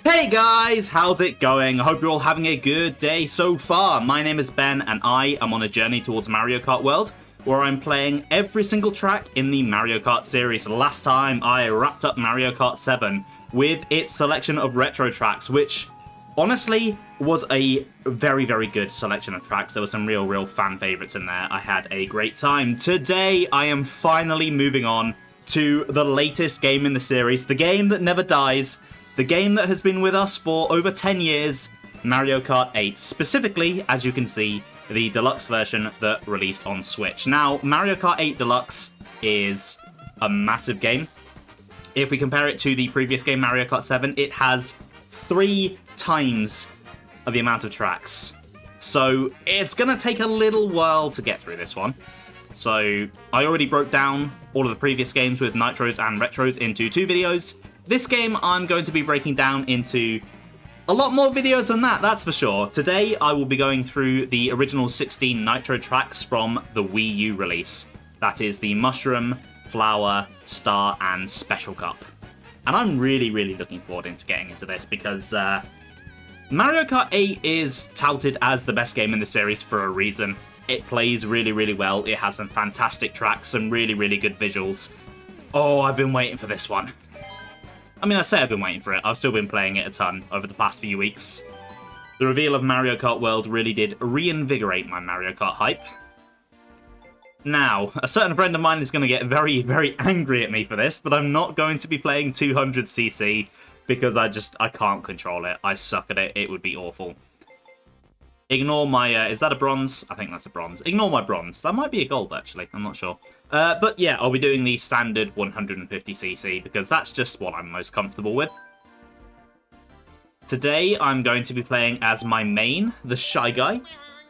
Hey guys, how's it going? I hope you're all having a good day so far. My name is Ben and I am on a journey towards Mario Kart World where I'm playing every single track in the Mario Kart series. Last time I wrapped up Mario Kart 7 with its selection of retro tracks, which honestly was a very, very good selection of tracks. There were some real fan favorites in there. I had a great time. Today I am finally moving on to the latest game in the series, the game that never dies, the game that has been with us for over 10 years, Mario Kart 8. Specifically, as you can see, the Deluxe version that released on Switch. Now, Mario Kart 8 Deluxe is a massive game. If we compare it to the previous game, Mario Kart 7, it has 3 times of the amount of tracks. So it's going to take a little while to get through this one. So I already broke down all of the previous games with Nitros and Retros into 2 videos. This game I'm going to be breaking down into a lot more videos than that, that's for sure. Today I will be going through the original 16 Nitro tracks from the Wii U release. That is the Mushroom, Flower, Star and Special Cup. And I'm really looking forward to getting into this because Mario Kart 8 is touted as the best game in the series for a reason. It plays really well, it has some fantastic tracks, some really good visuals. Oh, I've been waiting for this one. I mean, I say I've been waiting for it. I've still been playing it a ton over the past few weeks. The reveal of Mario Kart World really did reinvigorate my Mario Kart hype. Now, a certain friend of mine is going to get very angry at me for this, but I'm not going to be playing 200cc because I can't control it. I suck at it. It would be awful. Ignore my, is that a bronze? I think that's a bronze. Ignore my bronze. That might be a gold, actually. I'm not sure. But yeah, I'll be doing the standard 150cc because that's just what I'm most comfortable with. Today, I'm going to be playing as my main, the Shy Guy.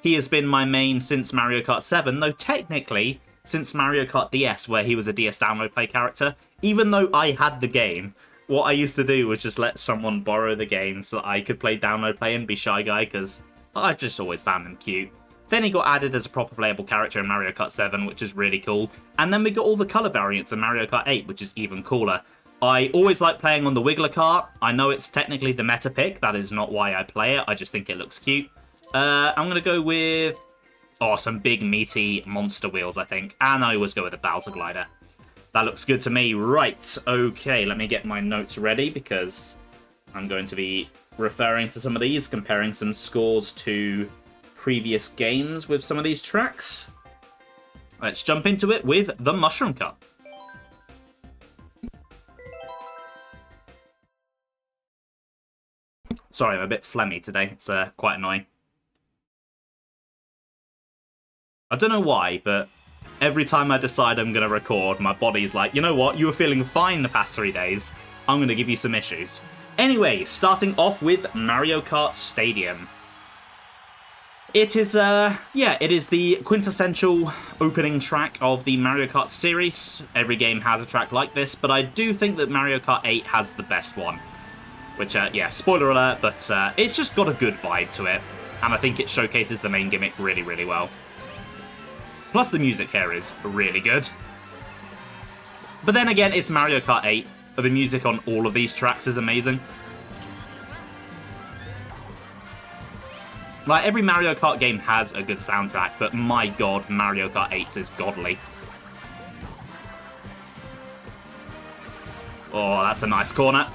He has been my main since Mario Kart 7, though technically since Mario Kart DS, where he was a DS download play character. Even though I had the game, what I used to do was just let someone borrow the game so that I could play download play and be Shy Guy, because I've just always found him cute. Then he got added as a proper playable character in Mario Kart 7, which is really cool. And then we got all the colour variants in Mario Kart 8, which is even cooler. I always like playing on the Wiggler kart. I know it's technically the meta pick. That is not why I play it. I just think it looks cute. I'm going to go with some big meaty monster wheels, I think. And I always go with a Bowser glider. That looks good to me. Right, okay, let me get my notes ready because I'm going to be referring to some of these, comparing some scores to previous games with some of these tracks. Let's jump into it with the Mushroom Cup. Sorry, I'm a bit phlegmy today. It's quite annoying. I don't know why, but every time I decide I'm going to record, my body's like, you know what, you were feeling fine the past 3 days. I'm going to give you some issues. Anyway, starting off with Mario Kart Stadium. It is, it is the quintessential opening track of the Mario Kart series. Every game has a track like this, but I do think that Mario Kart 8 has the best one. Which, spoiler alert, but it's just got a good vibe to it. And I think it showcases the main gimmick really well. Plus the music here is really good. But then again, it's Mario Kart 8. The music on all of these tracks is amazing. Like, every Mario Kart game has a good soundtrack, but my god, Mario Kart 8's is godly. Oh, that's a nice corner.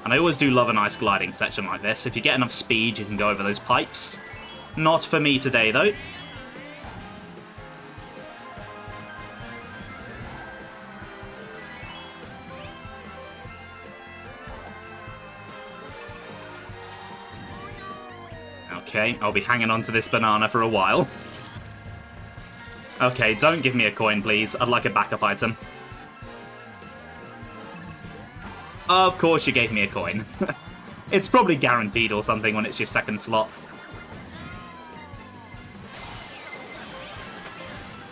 And I always do love a nice gliding section like this. If you get enough speed, you can go over those pipes. Not for me today, though. Okay, I'll be hanging on to this banana for a while. Okay, don't give me a coin, please. I'd like a backup item. Of course you gave me a coin. It's probably guaranteed or something when it's your second slot.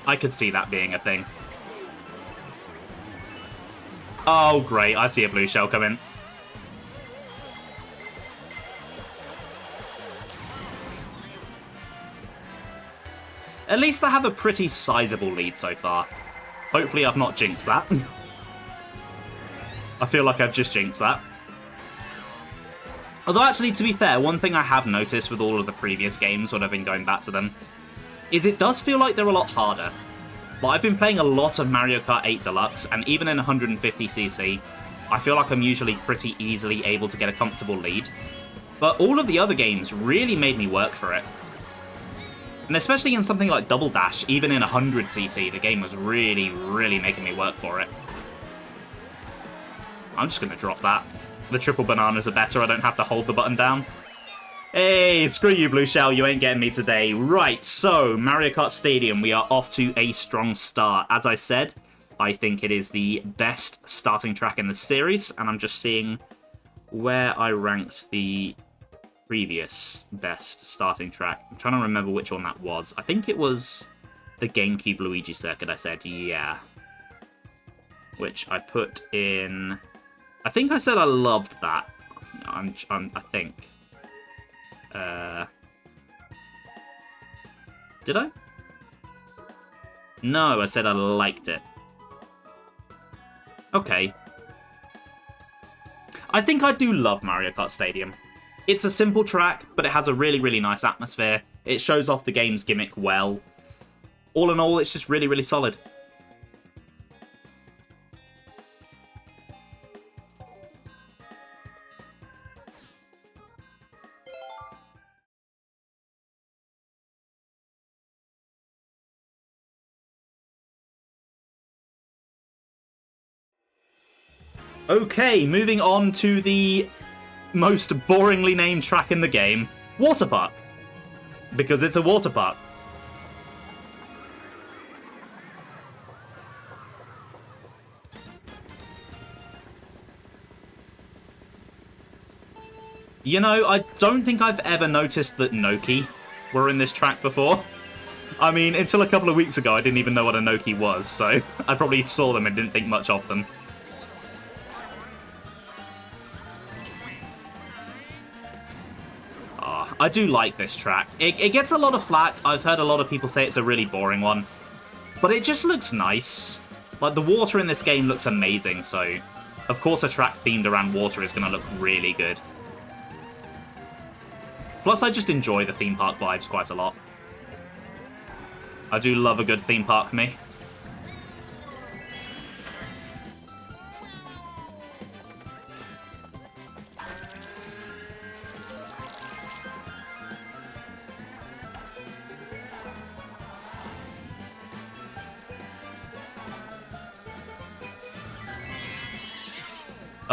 I could see that being a thing. Oh, great. I see a blue shell come in. At least I have a pretty sizable lead so far. Hopefully I've not jinxed that. I feel like I've just jinxed that. Although, actually, to be fair, one thing I have noticed with all of the previous games when I've been going back to them is it does feel like they're a lot harder. But I've been playing a lot of Mario Kart 8 Deluxe, and even in 150cc, I feel like I'm usually pretty easily able to get a comfortable lead. But all of the other games really made me work for it. And especially in something like Double Dash, even in 100cc, the game was really, really making me work for it. I'm just going to drop that. The triple bananas are better, I don't have to hold the button down. Hey, screw you, Blue Shell, you ain't getting me today. Right, so, Mario Kart Stadium, we are off to a strong start. As I said, I think it is the best starting track in the series, and I'm just seeing where I ranked the previous best starting track. I'm trying to remember which one that was. I think it was the GameCube Luigi circuit, I said, yeah. Which I put in... I think I said I loved that. I think. Did I? No, I said I liked it. Okay. I think I do love Mario Kart Stadium. It's a simple track, but it has a really, really nice atmosphere. It shows off the game's gimmick well. All in all, it's just really, really solid. Okay, moving on to the most boringly named track in the game, Water Park. Because it's a water park. You know, I don't think I've ever noticed that Noki were in this track before. I mean, until a couple of weeks ago, I didn't even know what a Noki was, so I probably saw them and didn't think much of them. I do like this track. It gets a lot of flack. I've heard a lot of people say it's a really boring one. But it just looks nice. Like, the water in this game looks amazing, so... Of course a track themed around water is going to look really good. Plus, I just enjoy the theme park vibes quite a lot. I do love a good theme park me.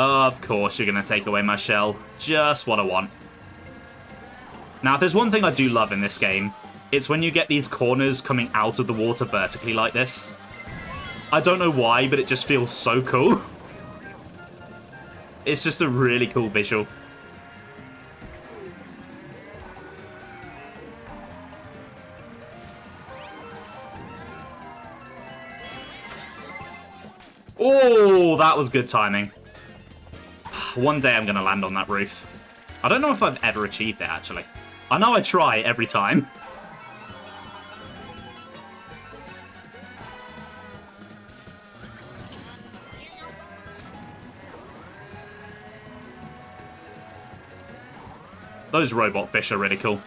Of course you're going to take away my shell. Just what I want. Now, if there's one thing I do love in this game, it's when you get these corners coming out of the water vertically like this. I don't know why, but it just feels so cool. It's just a really cool visual. Oh, that was good timing. One day I'm going to land on that roof. I don't know if I've ever achieved it, actually. I know I try every time. Those robot fish are really cool.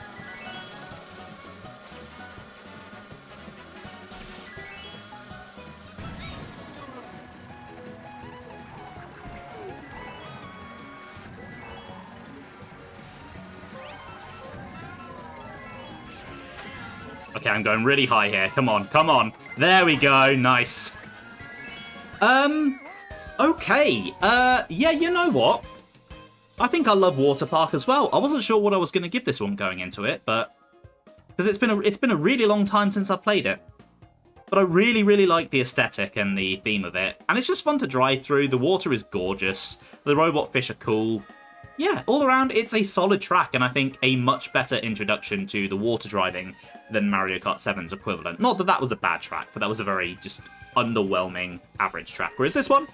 Okay, I'm going really high here. Come on, come on. There we go. Nice. Okay. Yeah, you know what? I think I love Water Park as well. I wasn't sure what I was going to give this one going into it, but... Because it's been a really long time since I played it. But I really, really like the aesthetic and the theme of it. And it's just fun to drive through. The water is gorgeous. The robot fish are cool. Yeah, all around, it's a solid track, and I think a much better introduction to the water driving than Mario Kart 7's equivalent. Not that that was a bad track, but that was a very just underwhelming average track. Whereas this one,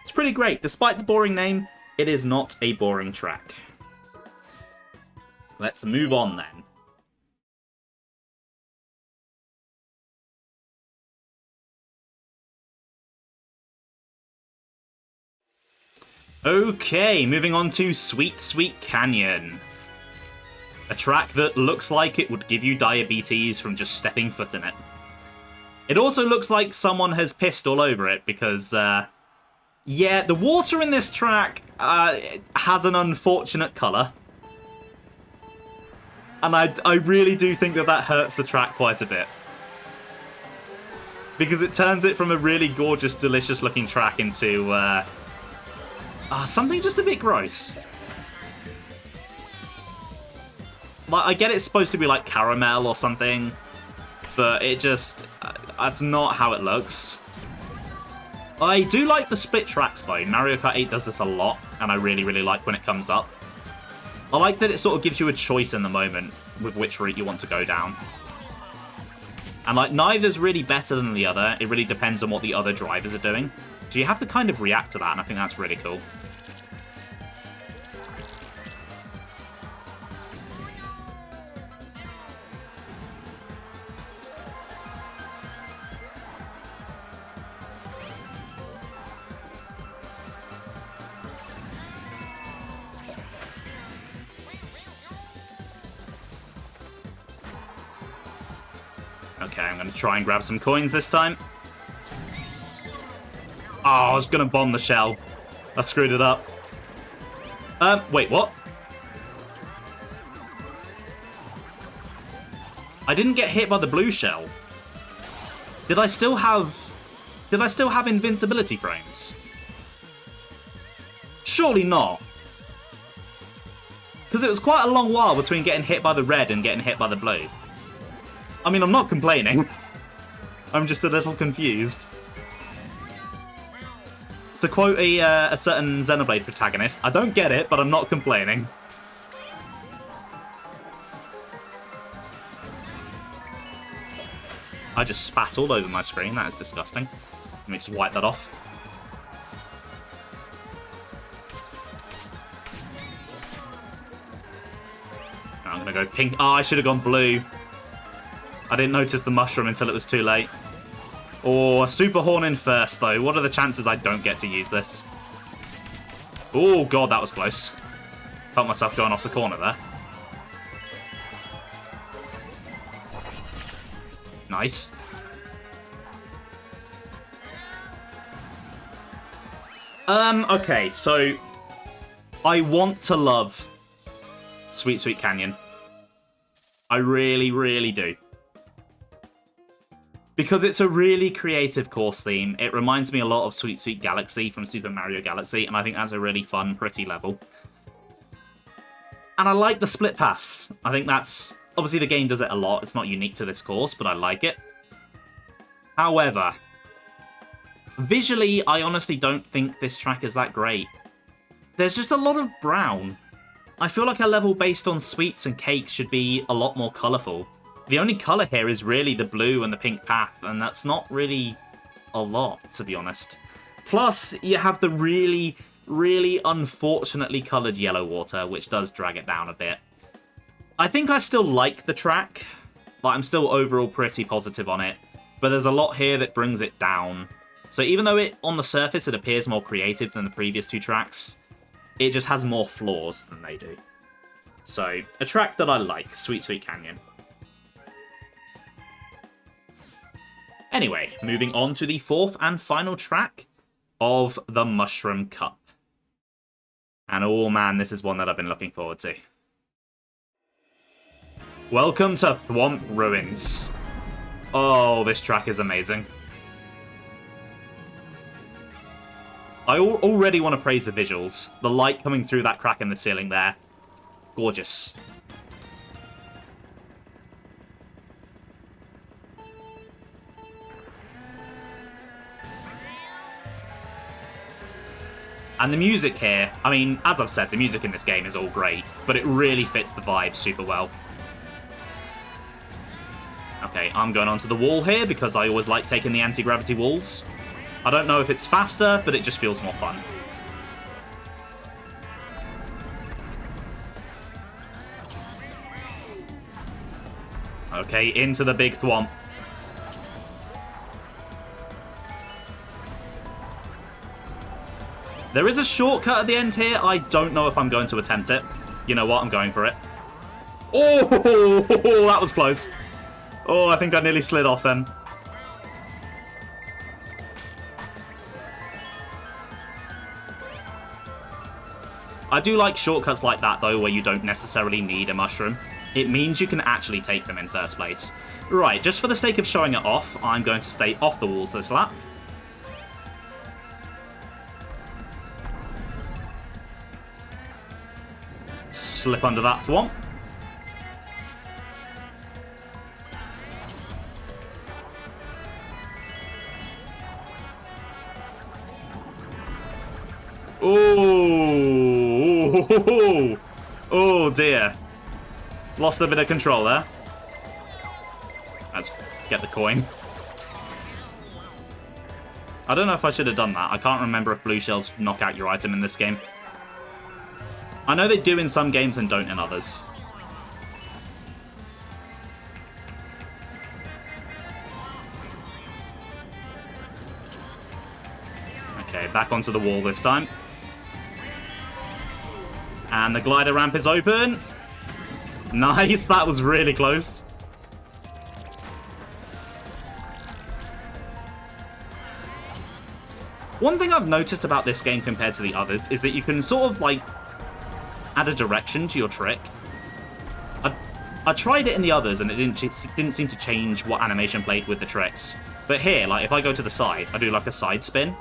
it's pretty great. Despite the boring name, it is not a boring track. Let's move on then. Okay, moving on to Sweet Sweet Canyon. A track that looks like it would give you diabetes from just stepping foot in it. It also looks like someone has pissed all over it because, yeah, the water in this track has an unfortunate colour. And I really do think that that hurts the track quite a bit. Because it turns it from a really gorgeous, delicious looking track into something just a bit gross. Like, I get it's supposed to be like caramel or something, but it just, that's not how it looks. I do like the split tracks though. Mario Kart 8 does this a lot, and I really, really like when it comes up. I like that it sort of gives you a choice in the moment with which route you want to go down. And like, neither's really better than the other. It really depends on what the other drivers are doing. So you have to kind of react to that, and I think that's really cool. Okay, I'm going to try and grab some coins this time. Oh, I was going to bomb the shell. I screwed it up. Wait, what? I didn't get hit by the blue shell. Did I still have invincibility frames? Surely not. Because it was quite a long while between getting hit by the red and getting hit by the blue. I mean, I'm not complaining. I'm just a little confused. To quote a certain Xenoblade protagonist, I don't get it, but I'm not complaining. I just spat all over my screen. That is disgusting. Let me just wipe that off. I'm going to go pink. Oh, I should have gone blue. I didn't notice the mushroom until it was too late. Oh, super horn in first, though. What are the chances I don't get to use this? Oh, God, that was close. Felt myself going off the corner there. Nice. Okay, so I want to love Sweet Sweet Canyon. I really, really do. Because it's a really creative course theme. It reminds me a lot of Sweet Sweet Galaxy from Super Mario Galaxy, and I think that's a really fun, pretty level. And I like the split paths. I think that's... Obviously, the game does it a lot. It's not unique to this course, but I like it. However, visually, I honestly don't think this track is that great. There's just a lot of brown. I feel like a level based on sweets and cakes should be a lot more colourful. The only colour here is really the blue and the pink path, and that's not really a lot, to be honest. Plus, you have the really, really unfortunately coloured yellow water, which does drag it down a bit. I think I still like the track, but I'm still overall pretty positive on it. But there's a lot here that brings it down. So even though on the surface it appears more creative than the previous two tracks, it just has more flaws than they do. So, a track that I like, Sweet Sweet Canyon. Anyway, moving on to the fourth and final track of the Mushroom Cup. And oh man, this is one that I've been looking forward to. Welcome to Thwomp Ruins. Oh, this track is amazing. I already want to praise the visuals. The light coming through that crack in the ceiling there. Gorgeous. And the music here, I mean, as I've said, the music in this game is all great, but it really fits the vibe super well. Okay, I'm going onto the wall here because I always like taking the anti-gravity walls. I don't know if it's faster, but it just feels more fun. Okay, into the big thwomp. There is a shortcut at the end here. I don't know if I'm going to attempt it. You know what? I'm going for it. Oh, that was close. Oh, I think I nearly slid off then. I do like shortcuts like that, though, where you don't necessarily need a mushroom. It means you can actually take them in first place. Right, just for the sake of showing it off, I'm going to stay off the walls this lap. Slip under that thwomp. Oh, oh dear. Lost a bit of control there. Let's get the coin. I don't know if I should have done that. I can't remember if blue shells knock out your item in this game. I know they do in some games and don't in others. Okay, back onto the wall this time. And the glider ramp is open. Nice, that was really close. One thing I've noticed about this game compared to the others is that you can sort of, like, add a direction to your trick. I tried it in the others and it didn't seem to change what animation played with the tricks. But here, like, if I go to the side, I do, like, a side spin.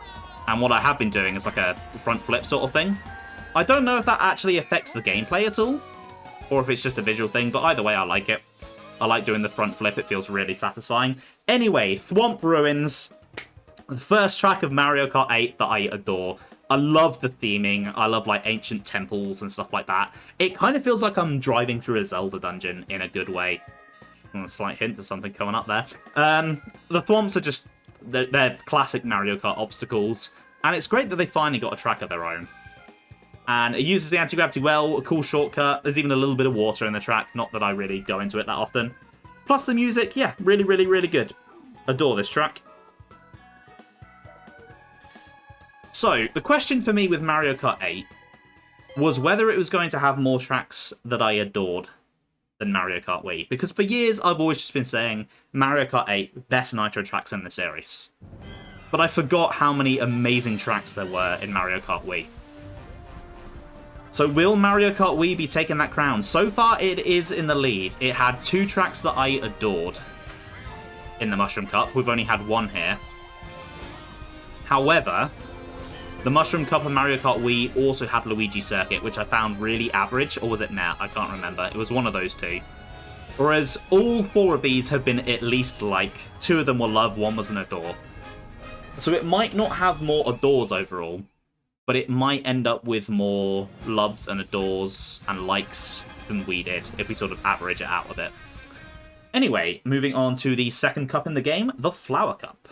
And what I have been doing is, like, a front flip sort of thing. I don't know if that actually affects the gameplay at all, or if it's just a visual thing, but either way, I like it. I like doing the front flip, it feels really satisfying. Anyway, Thwomp Ruins, the first track of Mario Kart 8 that I adore. I love the theming, I love like ancient temples and stuff like that. It kind of feels like I'm driving through a Zelda dungeon in a good way. A slight hint of something coming up there. The Thwomps are just, they're classic Mario Kart obstacles, and it's great that they finally got a track of their own. And it uses the anti-gravity well, a cool shortcut. There's even a little bit of water in the track. Not that I really go into it that often. Plus the music, yeah, really, really, really good. Adore this track. So, the question for me with Mario Kart 8 was whether it was going to have more tracks that I adored than Mario Kart Wii. Because for years, I've always just been saying, Mario Kart 8, best Nitro tracks in the series. But I forgot how many amazing tracks there were in Mario Kart Wii. So will Mario Kart Wii be taking that crown? So far, it is in the lead. It had 2 tracks that I adored in the Mushroom Cup. We've only had 1 here. However, the Mushroom Cup and Mario Kart Wii also had Luigi Circuit, which I found really average. Or was it Nah? I can't remember. It was one of those 2. Whereas all 4 of these have been at least like. 2 of them were love, 1 was an adore. So it might not have more adores overall, but it might end up with more loves and adores and likes than we did, if we sort of average it out a bit. Anyway, moving on to the second cup in the game, the Flower Cup.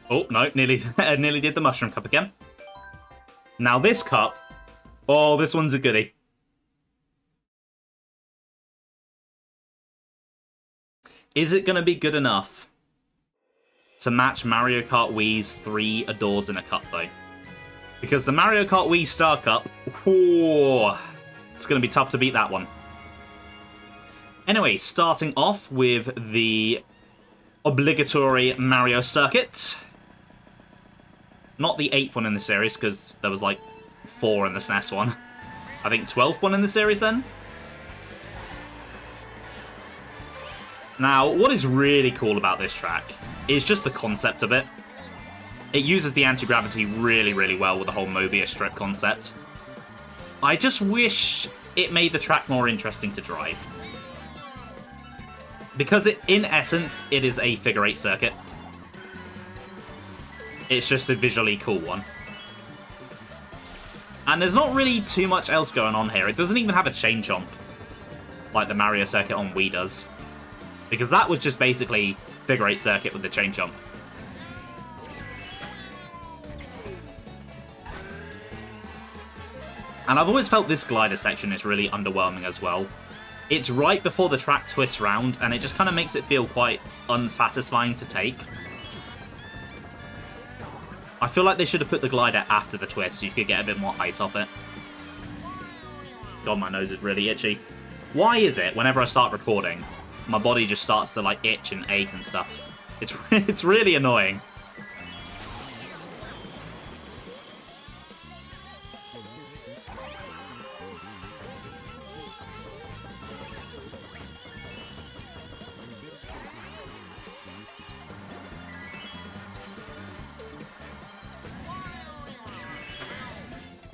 Oh, no, nearly did the Mushroom Cup again. Now this cup, oh, this one's a goodie. Is it going to be good enough to match Mario Kart Wii's 3 adores in a cup, though? Because the Mario Kart Wii Star Cup, whoa, it's going to be tough to beat that one. Anyway, starting off with the obligatory Mario Circuit. Not the 8th one in the series, because there was like 4 in the SNES one. I think 12th one in the series then. Now, what is really cool about this track is just the concept of it. It uses the anti-gravity really, really well with the whole Mobius strip concept. I just wish it made the track more interesting to drive. Because in essence, it is a figure 8 circuit. It's just a visually cool one. And there's not really too much else going on here. It doesn't even have a chain jump like the Mario circuit on Wii does. Because that was just basically figure 8 circuit with the chain jump. And I've always felt this glider section is really underwhelming as well. It's right before the track twists round, and it just kind of makes it feel quite unsatisfying to take. I feel like they should have put the glider after the twist so you could get a bit more height off it. God, my nose is really itchy. Why is it, whenever I start recording, my body just starts to, like, itch and ache and stuff? It's really annoying.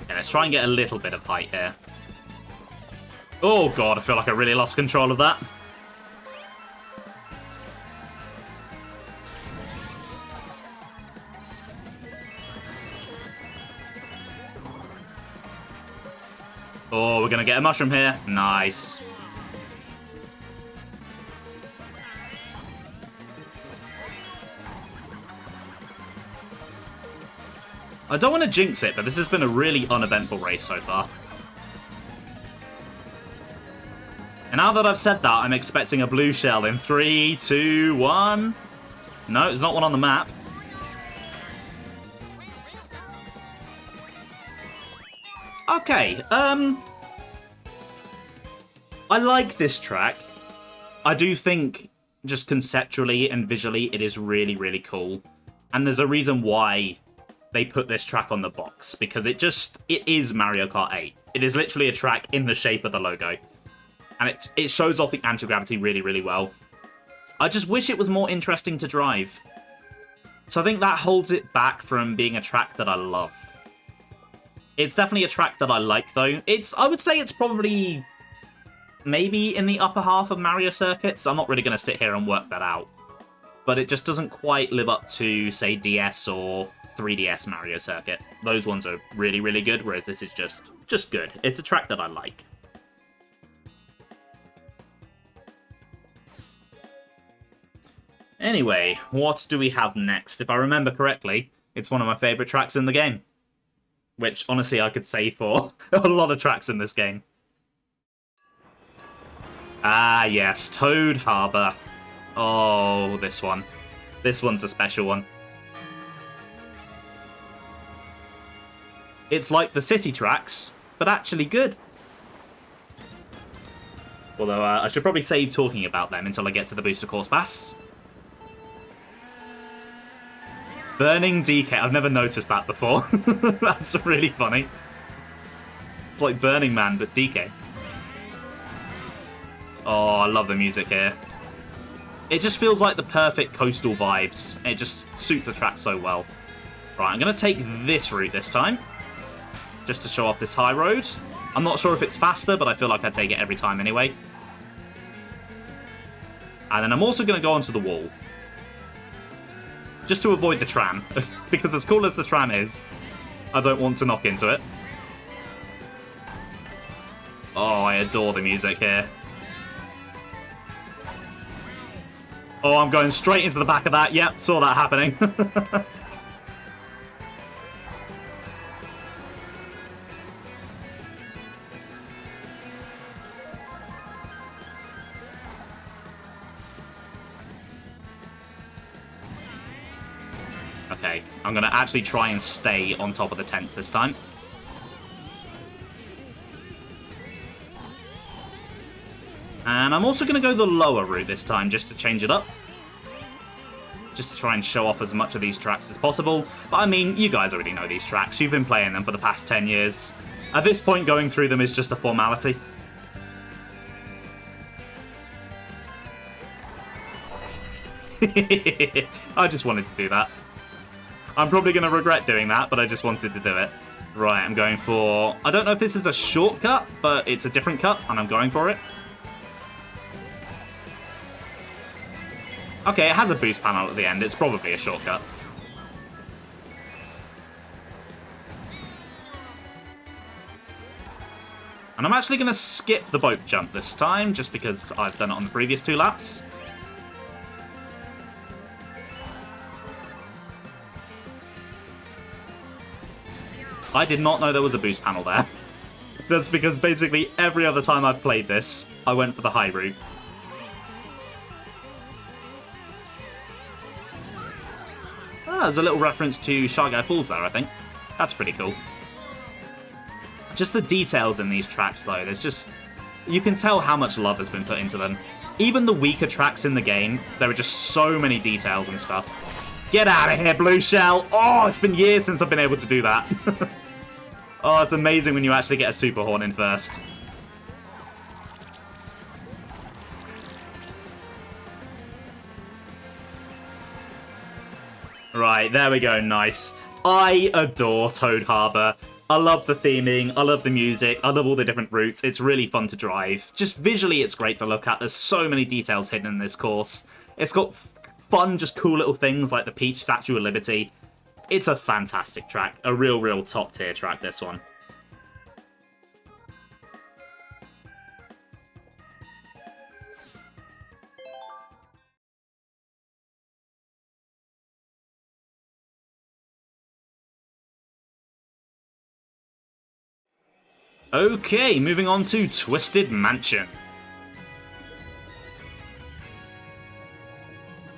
Yeah, let's try and get a little bit of height here. Oh god, I feel like I really lost control of that. Oh, we're going to get a mushroom here. Nice. I don't want to jinx it, but this has been a really uneventful race so far. And now that I've said that, I'm expecting a blue shell in 3, 2, 1. No, there's not one on the map. Okay, I like this track. I do think, just conceptually and visually, it is really, really cool. And there's a reason why they put this track on the box, because it is Mario Kart 8. It is literally a track in the shape of the logo. And it shows off the anti-gravity really, really well. I just wish it was more interesting to drive. So I think that holds it back from being a track that I love. It's definitely a track that I like, though. I would say it's probably maybe in the upper half of Mario circuits. I'm not really going to sit here and work that out. But it just doesn't quite live up to, say, DS or 3DS Mario Circuit. Those ones are really, really good, whereas this is just good. It's a track that I like. Anyway, what do we have next? If I remember correctly, it's one of my favourite tracks in the game. Which, honestly, I could say for a lot of tracks in this game. Ah, yes, Toad Harbour. Oh, this one. This one's a special one. It's like the city tracks, but actually good. Although, I should probably save talking about them until I get to the Booster Course Pass. Burning DK. I've never noticed that before. That's really funny. It's like Burning Man, but DK. Oh, I love the music here. It just feels like the perfect coastal vibes. It just suits the track so well. Right, I'm going to take this route this time. Just to show off this high road. I'm not sure if it's faster, but I feel like I take it every time anyway. And then I'm also going to go onto the wall. Just to avoid the tram. Because as cool as the tram is, I don't want to knock into it. Oh, I adore the music here. Oh, I'm going straight into the back of that. Yep, saw that happening. Okay, I'm going to actually try and stay on top of the tents this time. And I'm also going to go the lower route this time, just to change it up. Just to try and show off as much of these tracks as possible. But I mean, you guys already know these tracks. You've been playing them for the past 10 years. At this point, going through them is just a formality. I just wanted to do that. I'm probably going to regret doing that, but I just wanted to do it. Right, I'm going for... I don't know if this is a shortcut, but it's a different cut, and I'm going for it. Okay, it has a boost panel at the end. It's probably a shortcut. And I'm actually going to skip the boat jump this time, just because I've done it on the previous 2 laps. I did not know there was a boost panel there. That's because basically every other time I've played this, I went for the high route. Ah, there's a little reference to Shy Guy Falls there, I think. That's pretty cool. Just the details in these tracks, though. There's just... You can tell how much love has been put into them. Even the weaker tracks in the game, there are just so many details and stuff. Get out of here, Blue Shell! Oh, it's been years since I've been able to do that. Oh, it's amazing when you actually get a Super Horn in first. Right, there we go, nice. I adore Toad Harbour. I love the theming, I love the music, I love all the different routes. It's really fun to drive. Just visually, it's great to look at. There's so many details hidden in this course. It's got fun, just cool little things like the Peach Statue of Liberty. It's a fantastic track. A real top tier track, this one. Okay, moving on to Twisted Mansion.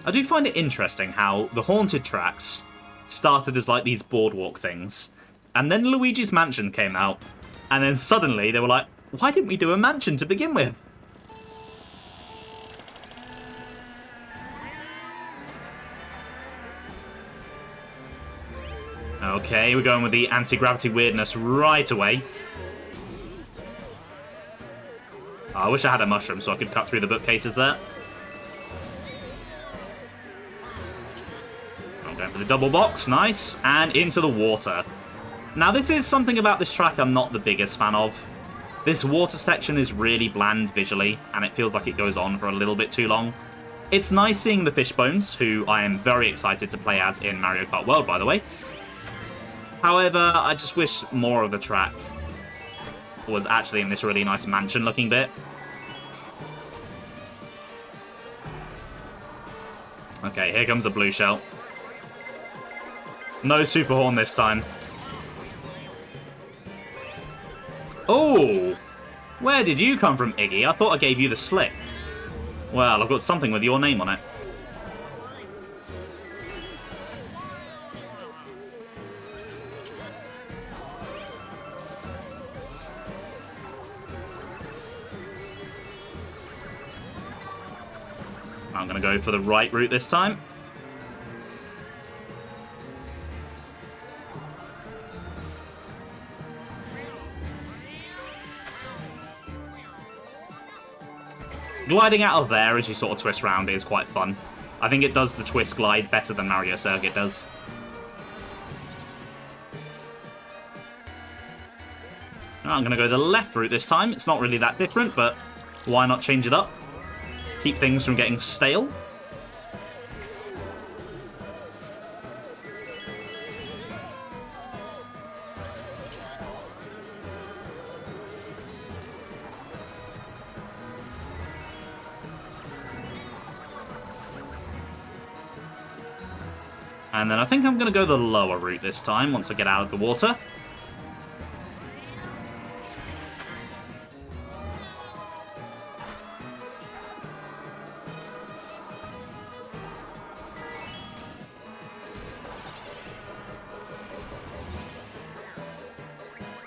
I do find it interesting how the Haunted tracks started as like these boardwalk things, and then Luigi's Mansion came out, and then suddenly they were like, why didn't we do a mansion to begin with? Okay, we're going with the anti-gravity weirdness right away. I wish I had a mushroom so I could cut through the bookcases there. I'm going for the double box, nice, and into the water. Now this is something about this track I'm not the biggest fan of. This water section is really bland visually, and it feels like it goes on for a little bit too long. It's nice seeing the Fishbones, who I am very excited to play as in Mario Kart World, by the way. However, I just wish more of the track was actually in this really nice mansion-looking bit. Okay, here comes a blue shell. No Super Horn this time. Oh! Where did you come from, Iggy? I thought I gave you the slip. Well, I've got something with your name on it. I'm going to go for the right route this time. Gliding out of there as you sort of twist round is quite fun. I think it does the twist glide better than Mario Circuit does. I'm going to go the left route this time. It's not really that different, but why not change it up? Keep things from getting stale. And then I think I'm going to go the lower route this time once I get out of the water.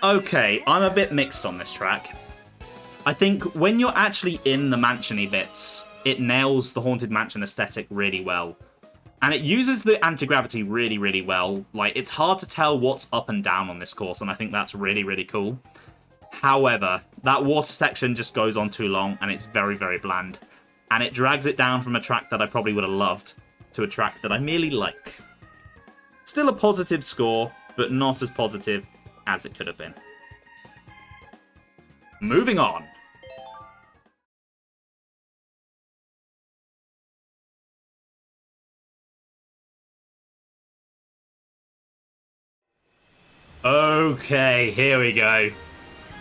Okay, I'm a bit mixed on this track. I think when you're actually in the mansion-y bits, it nails the Haunted Mansion aesthetic really well. And it uses the anti-gravity really well. Like, it's hard to tell what's up and down on this course, and I think that's really cool. However, that water section just goes on too long, and it's very bland. And it drags it down from a track that I probably would have loved to a track that I merely like. Still a positive score, but not as positive as it could have been. Moving on. Okay, here we go.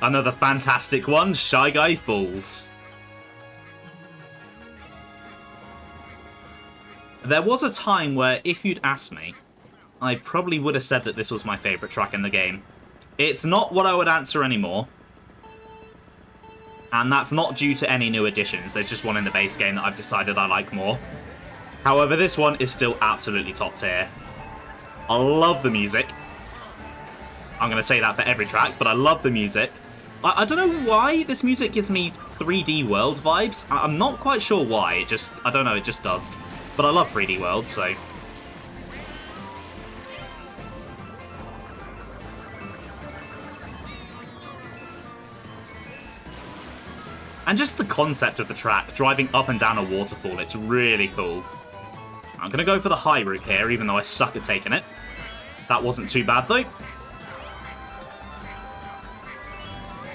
Another fantastic one, Shy Guy Falls. There was a time where, if you'd asked me, I probably would have said that this was my favourite track in the game. It's not what I would answer anymore, And that's not due to any new additions. There's just one in the base game that I've decided I like more. However, this one is still absolutely top tier. I love the music. I'm going to say that for every track, but I love the music. I don't know why this music gives me 3D World vibes. I'm not quite sure why. I don't know, it just does. But I love 3D World, so... And just the concept of the track, driving up and down a waterfall, it's really cool. I'm going to go for the high route here, even though I suck at taking it. That wasn't too bad, though.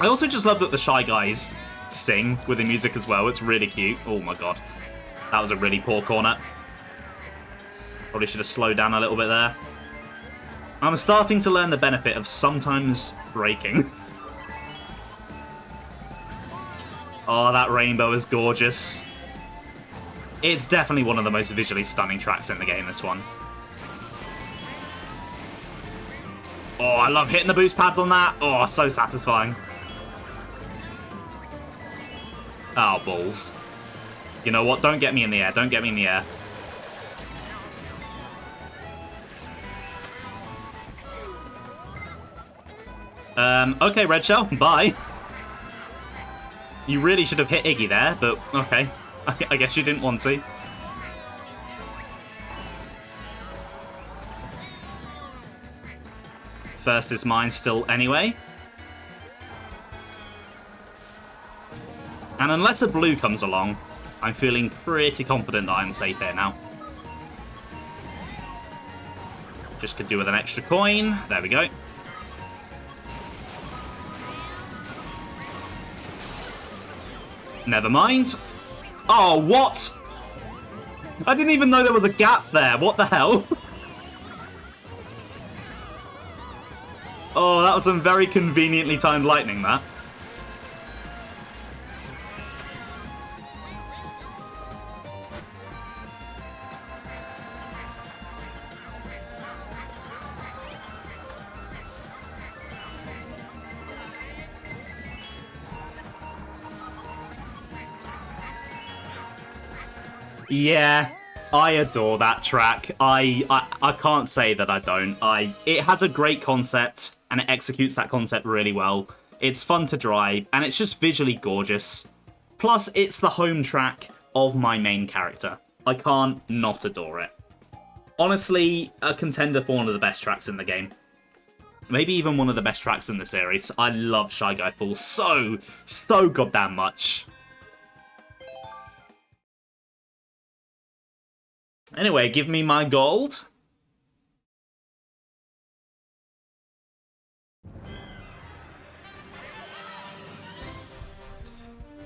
I also just love that the Shy Guys sing with the music as well. It's really cute. Oh my god. That was a really poor corner. Probably should have slowed down a little bit there. I'm starting to learn the benefit of sometimes braking. Oh, that rainbow is gorgeous. It's definitely one of the most visually stunning tracks in the game, this one. Oh, I love hitting the boost pads on that. Oh, so satisfying. Oh, balls. You know what? Don't get me in the air. Don't get me in the air. Okay, Red Shell. Bye. You really should have hit Iggy there, but okay. I guess you didn't want to. First is mine still anyway. And unless a blue comes along, I'm feeling pretty confident that I'm safe here now. Just could do with an extra coin. There we go. Never mind. Oh, what? I didn't even know there was a gap there. What the hell? Oh, that was some very conveniently timed lightning, that. Yeah, I adore that track. I can't say that I don't. It has a great concept, and it executes that concept really well. It's fun to drive, and it's just visually gorgeous. Plus, it's the home track of my main character. I can't not adore it. Honestly, a contender for one of the best tracks in the game. Maybe even one of the best tracks in the series. I love Shy Guy Falls so goddamn much. Anyway, give me my gold.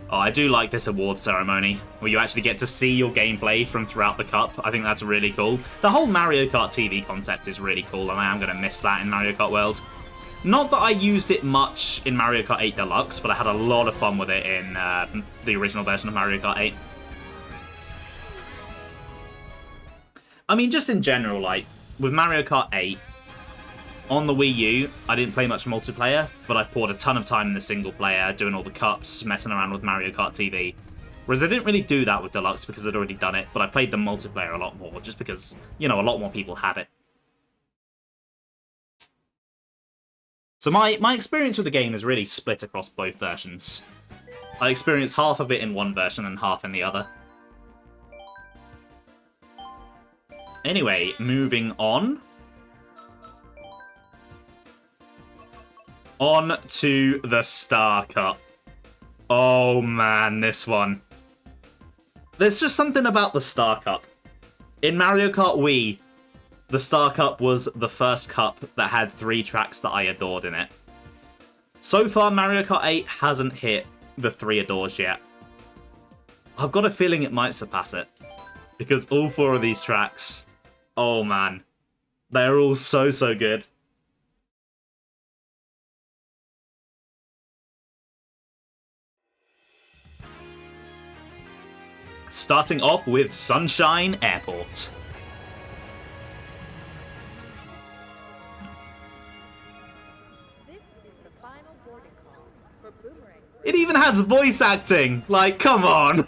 Oh, I do like this award ceremony, where you actually get to see your gameplay from throughout the cup. I think that's really cool. The whole Mario Kart TV concept is really cool, and I am going to miss that in Mario Kart World. Not that I used it much in Mario Kart 8 Deluxe, but I had a lot of fun with it in the original version of Mario Kart 8. I mean, just in general, like, with Mario Kart 8, on the Wii U, I didn't play much multiplayer, but I poured a ton of time in the single player, doing all the cups, messing around with Mario Kart TV. Whereas I didn't really do that with Deluxe because I'd already done it, but I played the multiplayer a lot more, just because, you know, a lot more people had it. So my experience with the game is really split across both versions. I experienced half of it in one version and half in the other. Anyway, moving on. On to the Star Cup. Oh man, this one. There's just something about the Star Cup. In Mario Kart Wii, the Star Cup was the first cup that had 3 tracks that I adored in it. So far, Mario Kart 8 hasn't hit the 3 adores yet. I've got a feeling it might surpass it. Because all 4 of these tracks, oh man, they're all so good. Starting off with Sunshine Airport. It even has voice acting! Like, come on!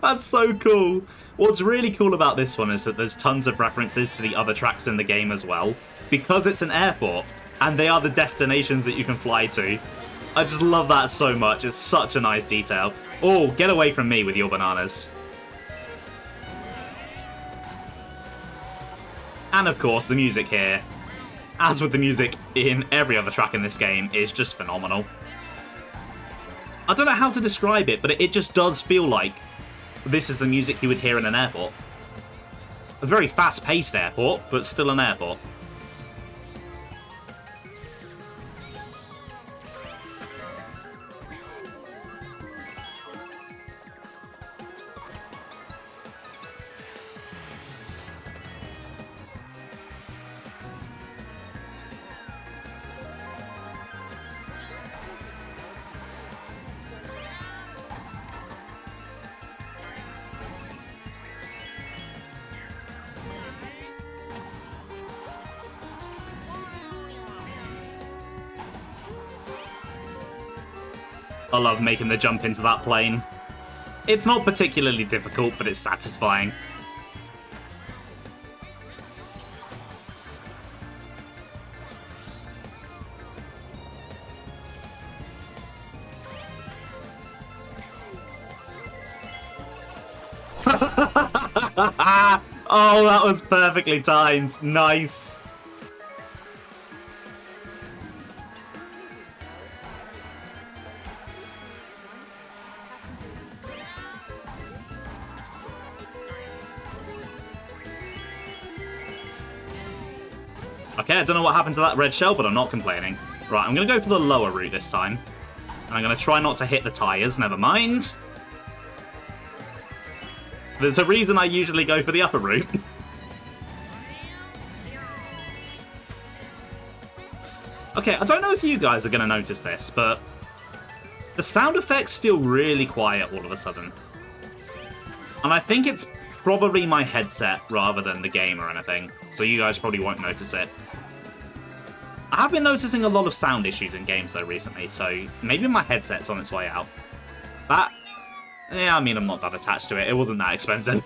That's so cool. What's really cool about this one is that there's tons of references to the other tracks in the game as well, because it's an airport, and they are the destinations that you can fly to. I just love that so much. It's such a nice detail. Oh, get away from me with your bananas. And of course, the music here, as with the music in every other track in this game, is just phenomenal. I don't know how to describe it, but it just does feel like this is the music you would hear in an airport. A very fast-paced airport, but still an airport. I love making the jump into that plane. It's not particularly difficult, but it's satisfying. Oh, that was perfectly timed. Nice. Okay, I don't know what happened to that red shell, but I'm not complaining. Right, I'm going to go for the lower route this time. And I'm going to try not to hit the tyres, never mind. There's a reason I usually go for the upper route. Okay, I don't know if you guys are going to notice this, but the sound effects feel really quiet all of a sudden. And I think it's probably my headset rather than the game or anything, so you guys probably won't notice it. I have been noticing a lot of sound issues in games though recently, so maybe my headset's on its way out. That... yeah, I mean, I'm not that attached to it. It wasn't that expensive.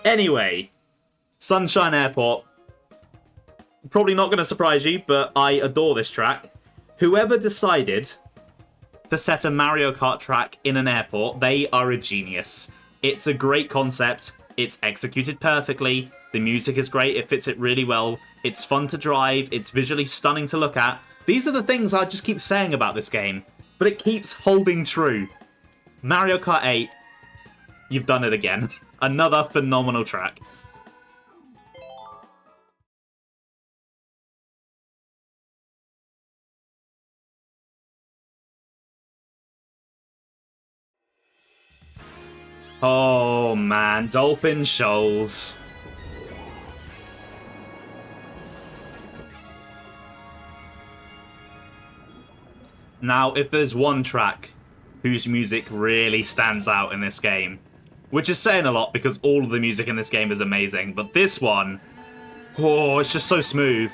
Anyway, Sunshine Airport. Probably not going to surprise you, but I adore this track. Whoever decided to set a Mario Kart track in an airport, they are a genius. It's a great concept. It's executed perfectly. The music is great. It fits it really well. It's fun to drive. It's visually stunning to look at. These are the things I just keep saying about this game, but it keeps holding true. Mario Kart 8, you've done it again. Another phenomenal track. Oh man, Dolphin Shoals. Now, if there's one track whose music really stands out in this game, which is saying a lot because all of the music in this game is amazing, but this one, oh, it's just so smooth.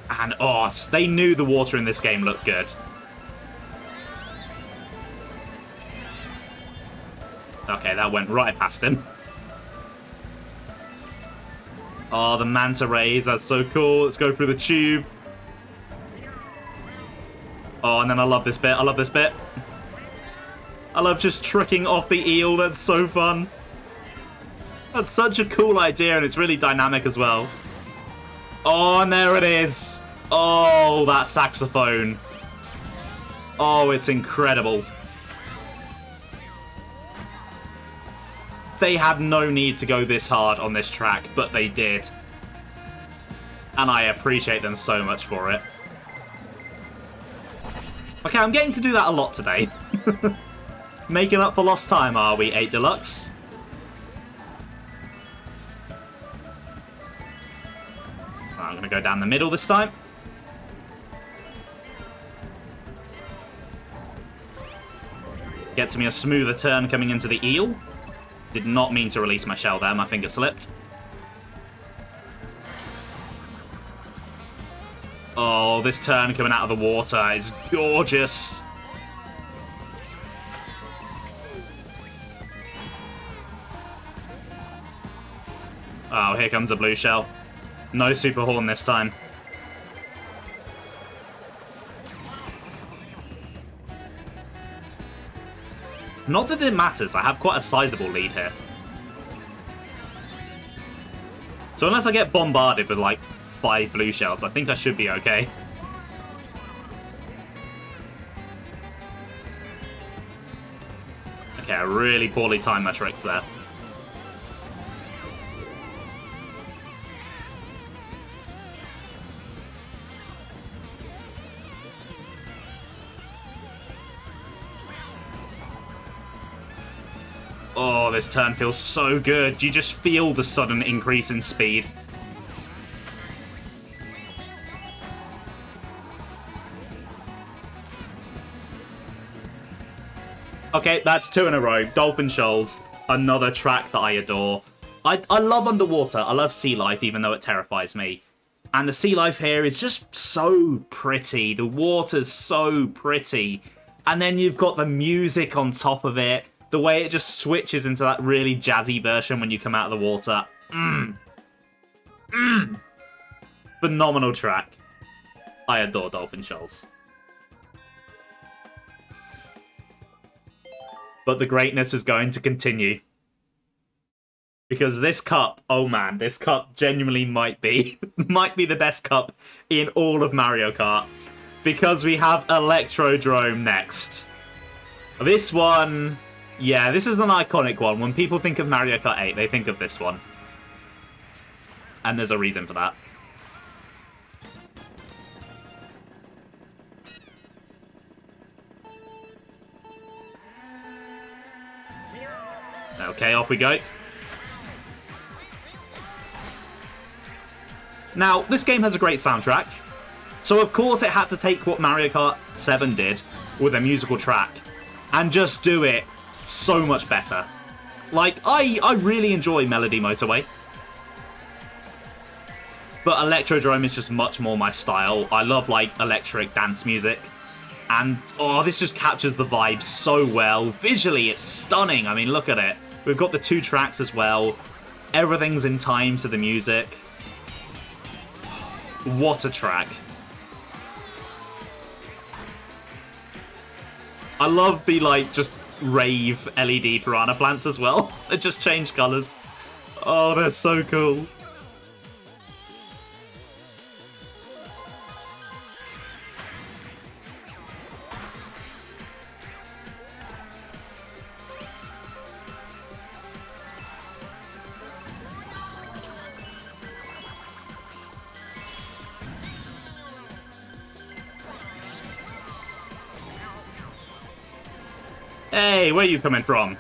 And, oh, they knew the water in this game looked good. Okay, that went right past him. Oh, the manta rays, that's so cool. Let's go through the tube. Oh, and then I love this bit. I love this bit. I love just tricking off the eel. That's so fun. That's such a cool idea, and it's really dynamic as well. Oh, and there it is. Oh, that saxophone. Oh, it's incredible. They had no need to go this hard on this track, but they did. And I appreciate them so much for it. Okay, I'm getting to do that a lot today. Making up for lost time, are we, 8 Deluxe? I'm going to go down the middle this time. Gets me a smoother turn coming into the eel. Did not mean to release my shell there, my finger slipped. Oh, this turn coming out of the water is gorgeous. Oh, here comes a blue shell. No super horn this time. Not that it matters, I have quite a sizable lead here. So unless I get bombarded with like 5 blue shells, I think I should be okay. Okay, I really poorly timed my tricks there. Oh, this turn feels so good. You just feel the sudden increase in speed. Okay, that's 2 in a row. Dolphin Shoals, another track that I adore. I love underwater. I love sea life, even though it terrifies me. And the sea life here is just so pretty. The water's so pretty. And then you've got the music on top of it. The way it just switches into that really jazzy version when you come out of the water. Phenomenal track. I adore Dolphin Shoals. But the greatness is going to continue. Because this cup, oh man, this cup genuinely might be the best cup in all of Mario Kart. Because we have Electrodrome next. This one... Yeah, this is an iconic one. When people think of Mario Kart 8, they think of this one. And there's a reason for that. Okay, off we go. Now, this game has a great soundtrack. So, of course, it had to take what Mario Kart 7 did with a musical track and just do it so much better. Like, I really enjoy Melody Motorway. But Electrodrome is just much more my style. I love, like, electric dance music. And, oh, this just captures the vibe so well. Visually, it's stunning. I mean, look at it. We've got the 2 tracks as well. Everything's in time to the music. What a track. I love the, like, just rave LED piranha plants as well. They just change colours. Oh, they're so cool. Hey, where are you coming from?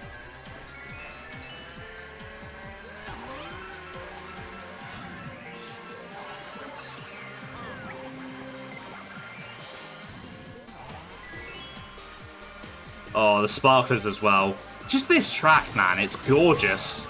Oh, the sparklers as well. Just this track, man, it's gorgeous.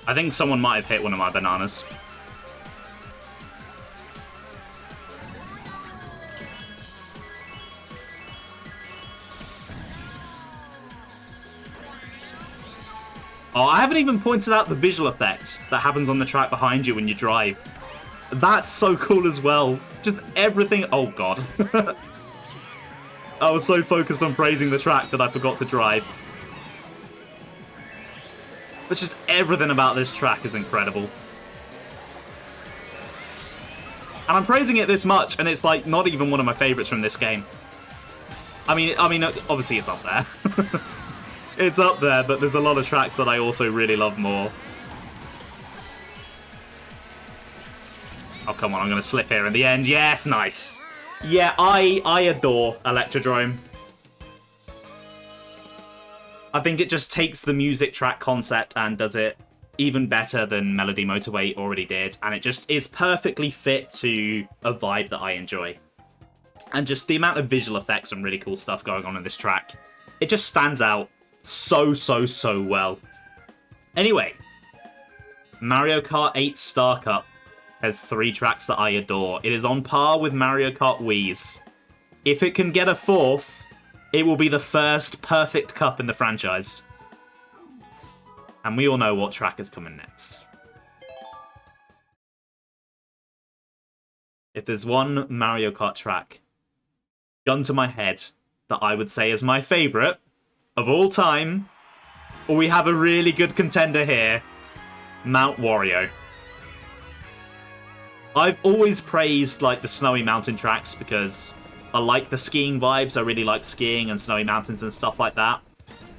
I think someone might have hit one of my bananas. Oh, I haven't even pointed out the visual effect that happens on the track behind you when you drive. That's so cool as well. Just everything... Oh, God. I was so focused on praising the track that I forgot to drive. But just everything about this track is incredible. And I'm praising it this much, and it's like not even one of my favourites from this game. I mean, obviously it's up there. It's up there, but there's a lot of tracks that I also really love more. Oh, come on, I'm going to slip here in the end. Yes, nice. Yeah, I adore Electrodrome. I think it just takes the music track concept and does it even better than Melody Motorway already did, and it just is perfectly fit to a vibe that I enjoy. And just the amount of visual effects and really cool stuff going on in this track, it just stands out so well. Anyway, Mario Kart 8 Star Cup has 3 tracks that I adore. It is on par with Mario Kart Wii's. If it can get a 4th, it will be the first perfect cup in the franchise. And we all know what track is coming next. If there's one Mario Kart track, gun to my head, that I would say is my favourite of all time, or we have a really good contender here, Mount Wario. I've always praised like the snowy mountain tracks because I like the skiing vibes. I really like skiing and snowy mountains and stuff like that.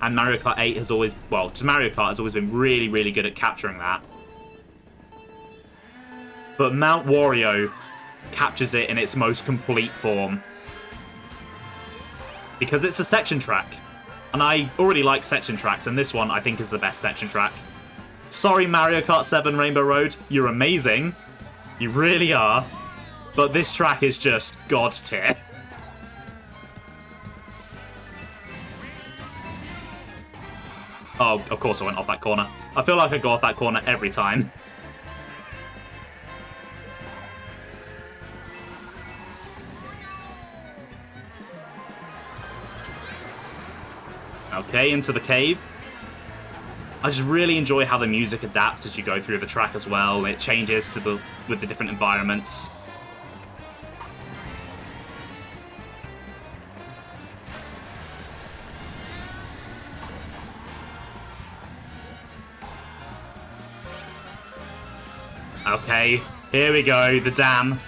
And Mario Kart 8 has always, well, just Mario Kart has always been really good at capturing that. But Mount Wario captures it in its most complete form. Because it's a section track. And I already like section tracks, and this one I think is the best section track. Sorry Mario Kart 7 Rainbow Road, you're amazing. You really are. But this track is just god tier. Oh, of course I went off that corner. I feel like I go off that corner every time. Okay, into the cave. I just really enjoy how the music adapts as you go through the track as well. It changes to with the different environments. Okay, here we go, the dam.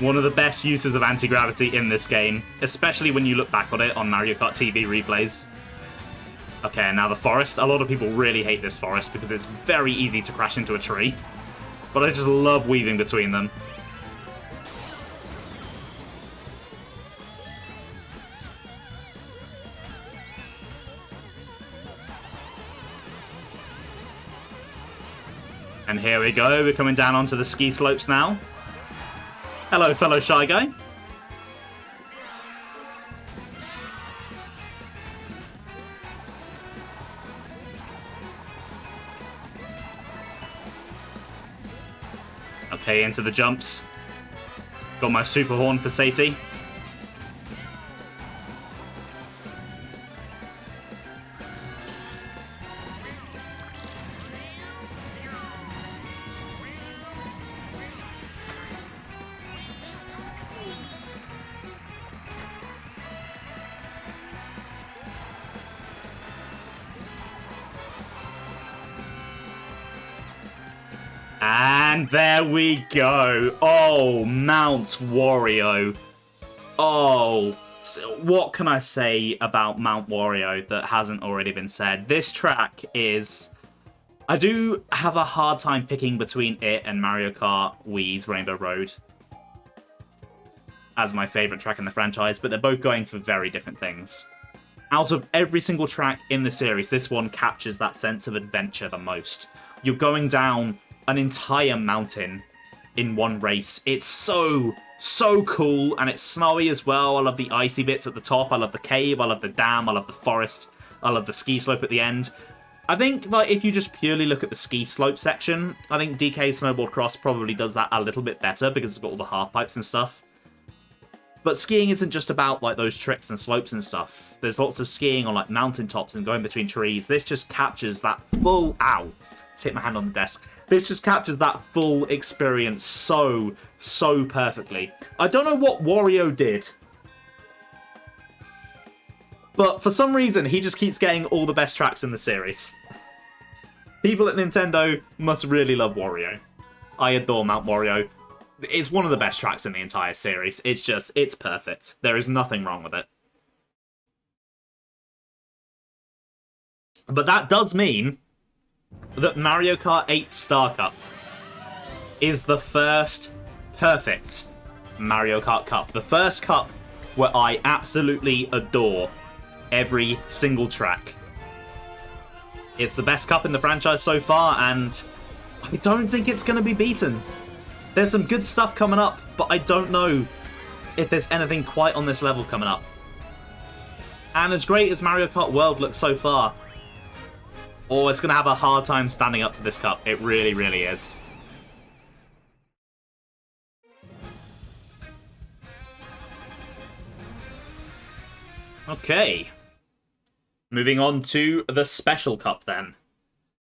One of the best uses of anti-gravity in this game, especially when you look back on it on Mario Kart TV replays. Okay, and now the forest. A lot of people really hate this forest because it's very easy to crash into a tree. But I just love weaving between them. And here we go, we're coming down onto the ski slopes now. Hello, fellow Shy Guy. Okay, into the jumps. Got my super horn for safety. And there we go. Oh, Mount Wario. Oh, what can I say about Mount Wario that hasn't already been said? This track is... I do have a hard time picking between it and Mario Kart Wii's Rainbow Road as my favourite track in the franchise, but they're both going for very different things. Out of every single track in the series, this one captures that sense of adventure the most. You're going down an entire mountain in one race. It's so cool, and it's snowy as well. I love the icy bits at the top. I love the cave. I love the dam. I love the forest. I love the ski slope at the end. I think that if you just purely look at the ski slope section, I think DK Snowboard Cross probably does that a little bit better because it's got all the half pipes and stuff. But skiing isn't just about like those tricks and slopes and stuff. There's lots of skiing on like mountaintops and going between trees. This just captures that full... Ow! Just hit my hand on the desk. This just captures that full experience so perfectly. I don't know what Wario did, but for some reason, he just keeps getting all the best tracks in the series. People at Nintendo must really love Wario. I adore Mount Wario. It's one of the best tracks in the entire series. It's perfect. There is nothing wrong with it. But that does mean that Mario Kart 8 Star Cup is the first perfect Mario Kart Cup. The first cup where I absolutely adore every single track. It's the best cup in the franchise so far, and I don't think it's going to be beaten. There's some good stuff coming up, but I don't know if there's anything quite on this level coming up. And as great as Mario Kart World looks so far, oh, it's going to have a hard time standing up to this cup. It really, really is. Okay. Moving on to the Special Cup then.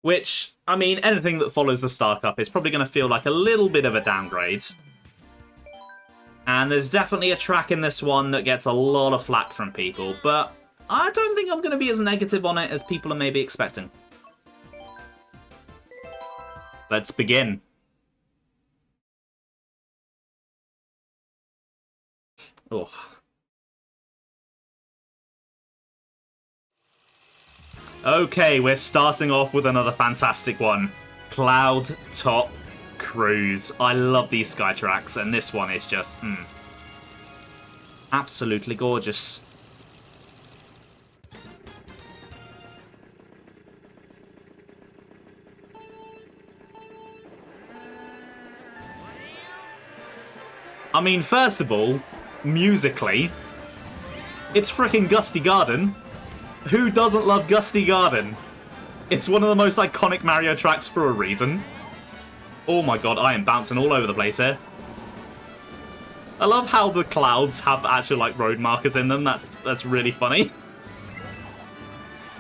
Which, I mean, anything that follows the Star Cup is probably going to feel like a little bit of a downgrade. And there's definitely a track in this one that gets a lot of flack from people, but I don't think I'm going to be as negative on it as people are maybe expecting. Let's begin. Oh. Okay, we're starting off with another fantastic one. Cloudtop Cruise. I love these sky tracks, and this one is just absolutely gorgeous. I mean, first of all, musically, it's frickin' Gusty Garden. Who doesn't love Gusty Garden? It's one of the most iconic Mario tracks for a reason. Oh my god, I am bouncing all over the place here. I love how the clouds have actual like road markers in them. That's really funny.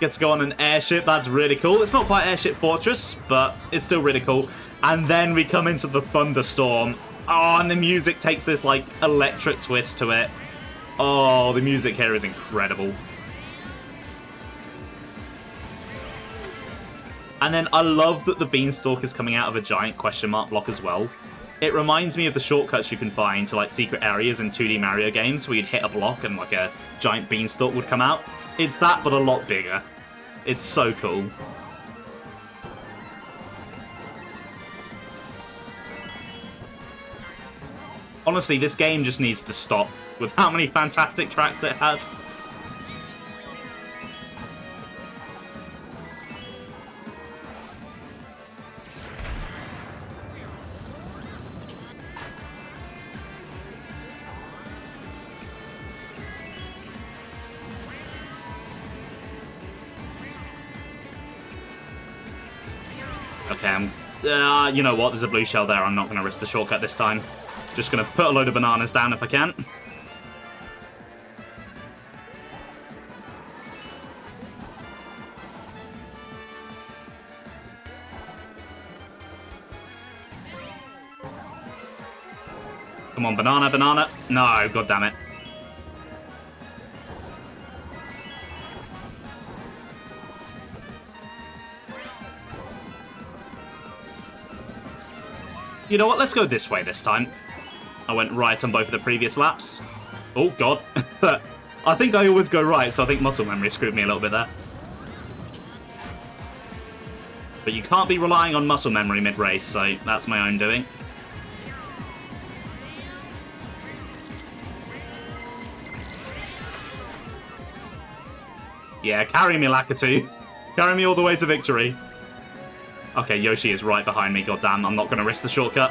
Get to go on an airship. That's really cool. It's not quite Airship Fortress, but it's still really cool. And then we come into the thunderstorm. Oh, and the music takes this like electric twist to it. Oh, the music here is incredible. And then I love that the beanstalk is coming out of a giant question mark block as well. It reminds me of the shortcuts you can find to like secret areas in 2D Mario games where you'd hit a block and like a giant beanstalk would come out. It's that, but a lot bigger. It's so cool. Honestly, this game just needs to stop with how many fantastic tracks it has. Okay, you know what? There's a blue shell there. I'm not going to risk the shortcut this time. Just going to put a load of bananas down if I can. Come on, banana, banana. No, god damn it. You know what? Let's go this way this time. I went right on both of the previous laps. Oh, God. I think I always go right, so I think muscle memory screwed me a little bit there. But you can't be relying on muscle memory mid-race, so that's my own doing. Yeah, carry me, Lakitu. Carry me all the way to victory. Okay, Yoshi is right behind me, goddamn. I'm not going to risk the shortcut.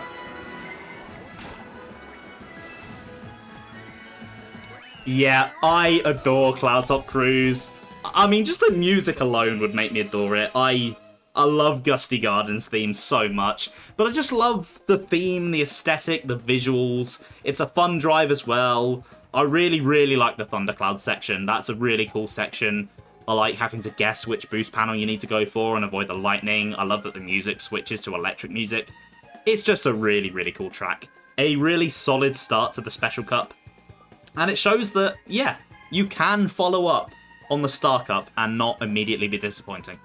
Yeah, I adore Cloudtop Cruise. I mean, just the music alone would make me adore it. I love Gusty Garden's theme so much. But I just love the theme, the aesthetic, the visuals. It's a fun drive as well. I really, really like the Thundercloud section. That's a really cool section. I like having to guess which boost panel you need to go for and avoid the lightning. I love that the music switches to electric music. It's just a really, really cool track. A really solid start to the Special Cup. And it shows that, yeah, you can follow up on the Star Cup and not immediately be disappointing.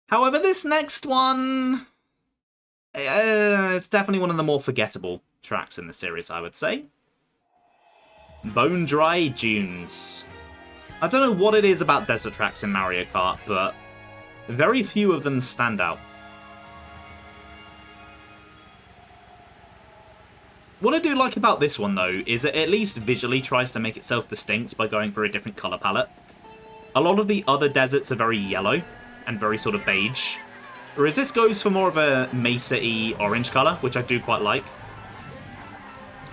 However, this next one... it's definitely one of the more forgettable tracks in the series, I would say. Bone Dry Dunes. I don't know what it is about desert tracks in Mario Kart, but very few of them stand out. What I do like about this one, though, is it at least visually tries to make itself distinct by going for a different colour palette. A lot of the other deserts are very yellow and very sort of beige. Whereas this goes for more of a Mesa-y orange colour, which I do quite like.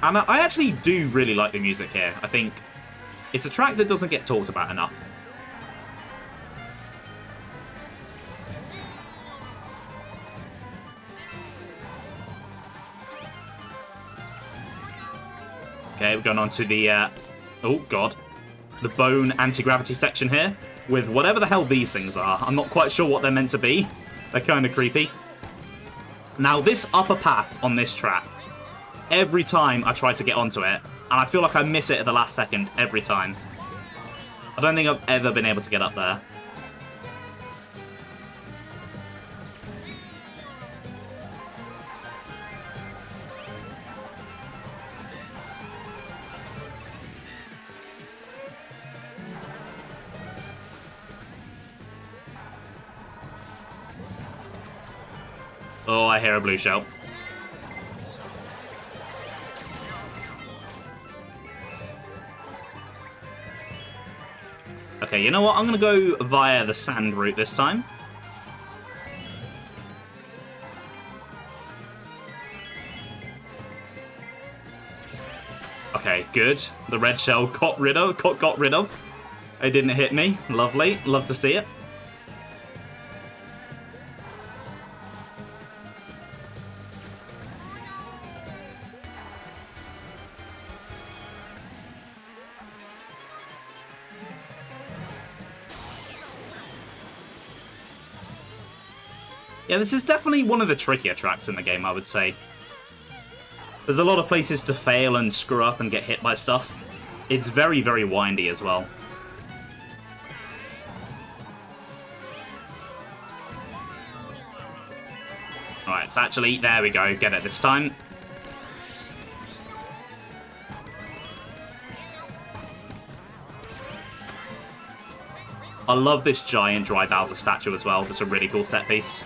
And I actually do really like the music here. I think it's a track that doesn't get talked about enough. Okay, we're going on to the, oh god, the bone anti-gravity section here, with whatever the hell these things are. I'm not quite sure what they're meant to be. They're kind of creepy. Now, this upper path on this track, every time I try to get onto it, and I feel like I miss it at the last second every time. I don't think I've ever been able to get up there. Oh, I hear a blue shell. Okay, you know what? I'm going to go via the sand route this time. Okay, good. The red shell got rid of. It didn't hit me. Lovely. Love to see it. Yeah, this is definitely one of the trickier tracks in the game, I would say. There's a lot of places to fail and screw up and get hit by stuff. It's very, very windy as well. Alright, so actually, there we go, get it this time. I love this giant Dry Bowser statue as well. It's a really cool set piece.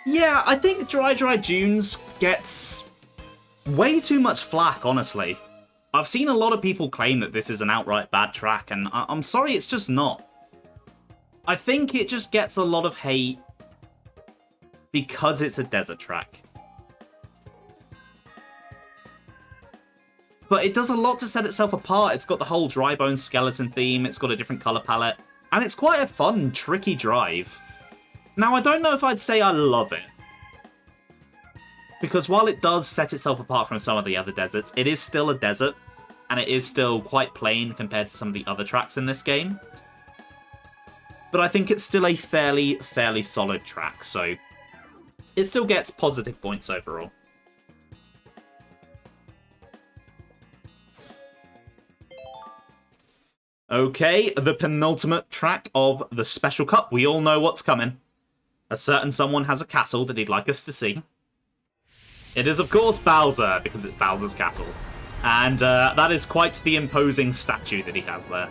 Yeah, I think Dry Dunes gets way too much flack, honestly. I've seen a lot of people claim that this is an outright bad track, and I'm sorry, it's just not. I think it just gets a lot of hate because it's a desert track. But it does a lot to set itself apart. It's got the whole dry bone skeleton theme, it's got a different colour palette, and it's quite a fun, tricky drive. Now, I don't know if I'd say I love it, because while it does set itself apart from some of the other deserts, it is still a desert, and it is still quite plain compared to some of the other tracks in this game. But I think it's still a fairly solid track, so it still gets positive points overall. Okay, the penultimate track of the Special Cup. We all know what's coming. A certain someone has a castle that he'd like us to see. It is, of course, Bowser, because it's Bowser's castle. And that is quite the imposing statue that he has there.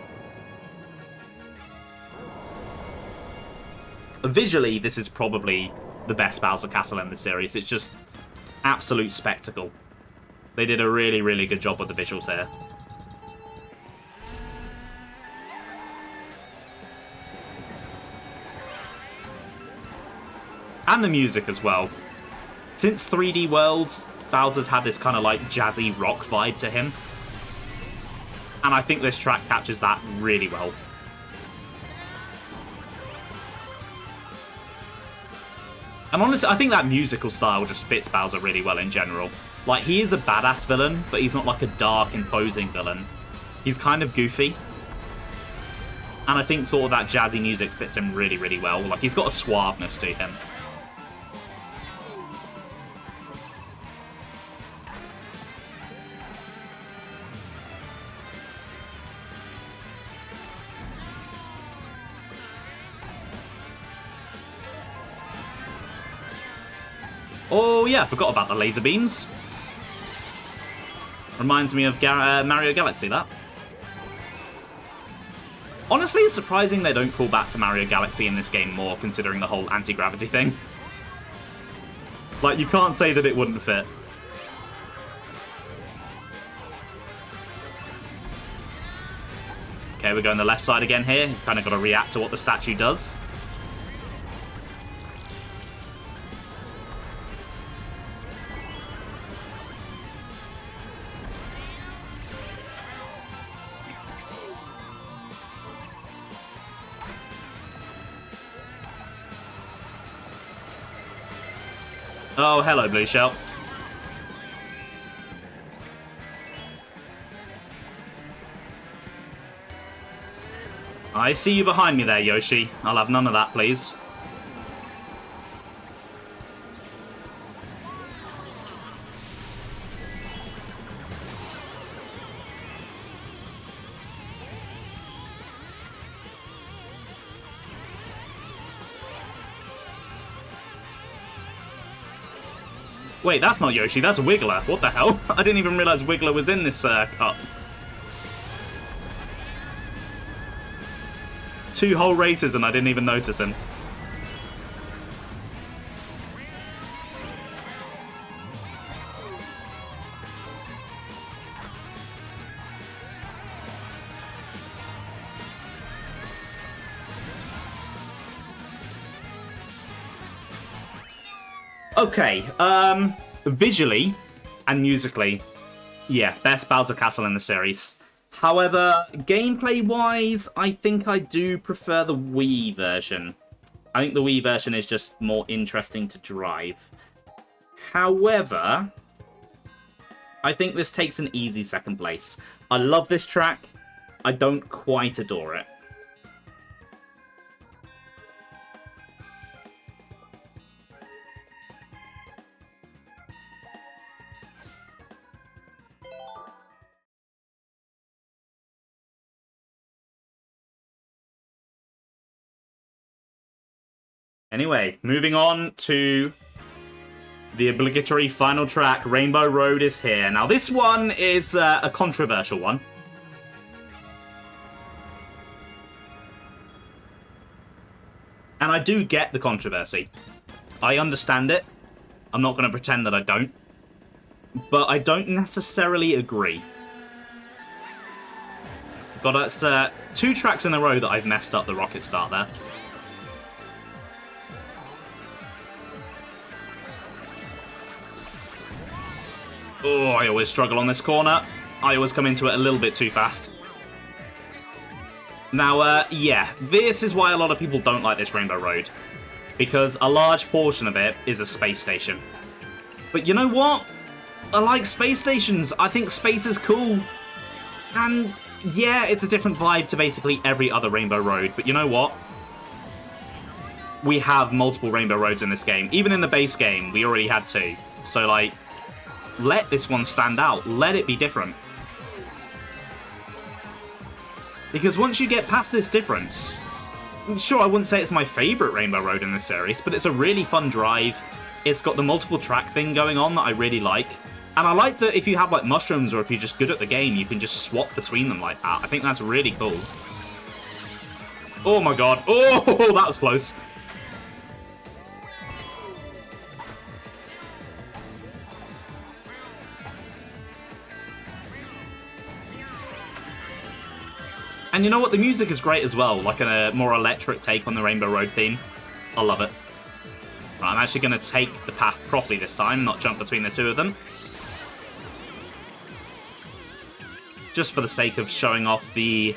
Visually, this is probably the best Bowser castle in the series. It's just absolute spectacle. They did a really, really good job with the visuals here. And the music as well. Since 3D World, Bowser's had this kind of like jazzy rock vibe to him. And I think this track captures that really well. And honestly, I think that musical style just fits Bowser really well in general. Like, he is a badass villain, but he's not like a dark, imposing villain. He's kind of goofy. And I think sort of that jazzy music fits him really, really well. Like, he's got a suaveness to him. Oh yeah, I forgot about the laser beams. Reminds me of Mario Galaxy, that. Honestly, it's surprising they don't call back to Mario Galaxy in this game more, considering the whole anti-gravity thing. Like, you can't say that it wouldn't fit. Okay, we're going the left side again here. You kind of got to react to what the statue does. Oh, hello, Blue Shell. I see you behind me there, Yoshi. I'll have none of that, please. Wait, that's not Yoshi, that's Wiggler. What the hell? I didn't even realize Wiggler was in this cup. 2 whole races and I didn't even notice him. Okay, visually and musically, yeah, best Bowser Castle in the series. However, gameplay-wise, I think I do prefer the Wii version. I think the Wii version is just more interesting to drive. However, I think this takes an easy second place. I love this track. I don't quite adore it. Anyway, moving on to the obligatory final track. Rainbow Road is here. Now, this one is a controversial one. And I do get the controversy. I understand it. I'm not going to pretend that I don't. But I don't necessarily agree. But it's 2 tracks in a row that I've messed up the rocket start there. Oh, I always struggle on this corner. I always come into it a little bit too fast. Now, yeah, this is why a lot of people don't like this Rainbow Road. Because a large portion of it is a space station. But you know what? I like space stations. I think space is cool. And yeah, it's a different vibe to basically every other Rainbow Road. But you know what? We have multiple Rainbow Roads in this game. Even in the base game, we already had 2. So, like, let this one stand out. Let it be different. Because once you get past this difference, sure, I wouldn't say it's my favourite Rainbow Road in this series, but it's a really fun drive. It's got the multiple track thing going on that I really like. And I like that if you have, like, mushrooms or if you're just good at the game, you can just swap between them like that. I think that's really cool. Oh my god. Oh, that was close. And you know what? The music is great as well, like a more electric take on the Rainbow Road theme. I love it. Right, I'm actually going to take the path properly this time, not jump between the 2 of them. Just for the sake of showing off the